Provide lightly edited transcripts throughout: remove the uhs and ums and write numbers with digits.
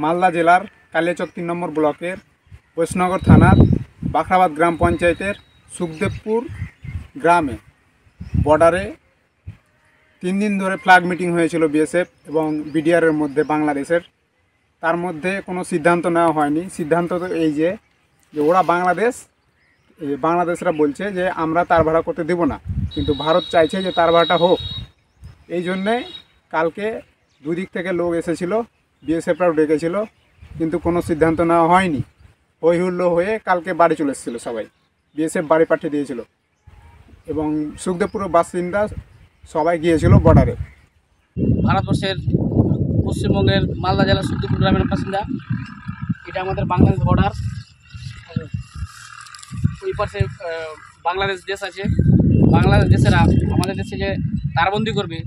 মালদা জেলার কালিয়াচক 3 নম্বর ব্লকের বৈষ্ণনগর থানার বাখরাবাদ গ্রাম পঞ্চায়েতের সুখদেবপুর গ্রামে বর্ডারে 3 দিন ধরে ফ্ল্যাগ মিটিং হয়েছিল বিএসএফ এবং বিডিআরের মধ্যে বাংলাদেশের। তার মধ্যে কোনো সিদ্ধান্ত নেওয়া হয়নি। সিদ্ধান্ত তো এই যে ওরা বাংলাদেশরা বলছে যে আমরা তার ভাড়া করতে দেব না, কিন্তু ভারত চাইছে যে তার ভাড়াটা হোক। এই জন্যে কালকে দুদিক থেকে লোক এসেছিলো, বিএসএফরাও ডেকেছিল, কিন্তু কোনো সিদ্ধান্ত নেওয়া হয়নি। হই হুল্লো হয়ে কালকে বাড়ি চলে এসেছিলো সবাই, বিএসএফ বাড়ি পাঠিয়ে দিয়েছিল এবং সুখদেবপুরের বাসিন্দা সবাই গিয়েছিল বর্ডারে। ভারতবর্ষের পশ্চিমবঙ্গের মালদা জেলার সুখদেবপুর গ্রামের বাসিন্দা। এটা আমাদের বাংলাদেশ বর্ডার। ওই পাশে বাংলাদেশ দেশ আছে। বাংলাদেশ দেশেরা আমাদের দেশে যে তারবন্দি করবে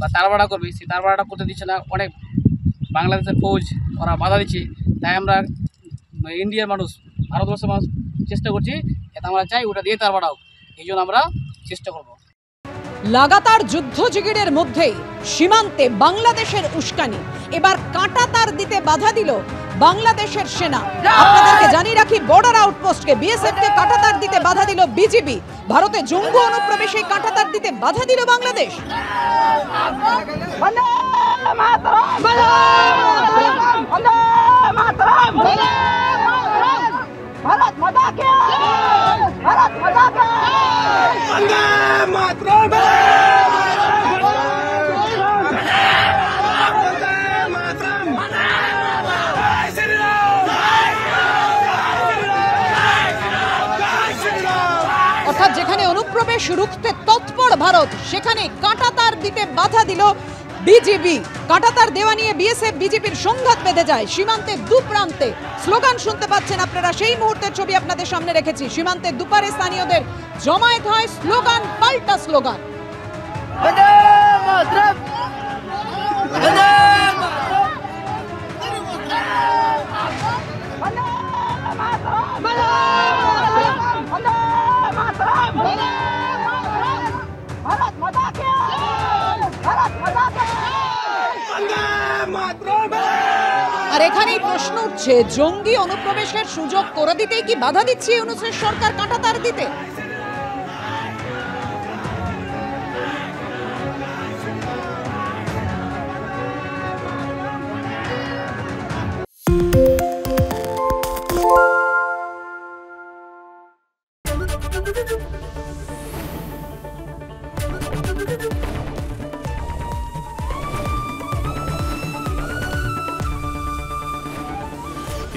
বা তারবাড়া করবে, সেই তারবাড়াটা করতে দিচ্ছে না। অনেক বাংলাদেশের ফৌজ ওরা বাধা দিচ্ছে। তাই আমরা ইন্ডিয়ার মানুষ, ভারতবর্ষের মানুষ চেষ্টা করছি, এটা আমরা চাই ওটা দিয়ে তারবাড়া হোক। এই জন্য আমরা চেষ্টা করব। লাগাতার যুদ্ধজিগিরের মধ্যেই সীমান্তে বাংলাদেশের উস্কানি। এবার কাঁটা তার দিতে বাধা দিল বাংলাদেশের সেনা। আপনাদেরকে জানিয়ে রাখি, বর্ডার আউটপোস্টকে বিএসএফ কে কাঁটা তার দিতে বাধা দিল বিজিবি। ভারতে জঙ্গি অনুপ্রবেশে কাঁটা তার দিতে বাধা দিল বাংলাদেশ। অর্থাৎ যেখানে অনুপ্রবেশ রুখতে তৎপর ভারত, সেখানে কাঁটাতার দিতে বাধা দিল বিজিবি। কাঁটাতার দেওয়া নিয়ে বিএসএফ বিজেপির সংঘাত বেঁধে যায় সীমান্তের দুপ্রান্তে। স্লোগান শুনতে পাচ্ছেন আপনারা, সেই মুহূর্তের ছবি আপনাদের সামনে রেখেছি। সীমান্তের দুপারে স্থানীয়দের জমায়েত হয়, স্লোগান পাল্টা স্লোগান। আর এখানেই প্রশ্ন উঠছে, জঙ্গি অনুপ্রবেশের সুযোগ করে দিতেই কি বাধা দিচ্ছে ইউনূসের সরকার কাঁটাতার দিতে?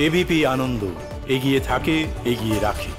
এবিপি আনন্দ, এগিয়ে থাকে, এগিয়ে রাখে।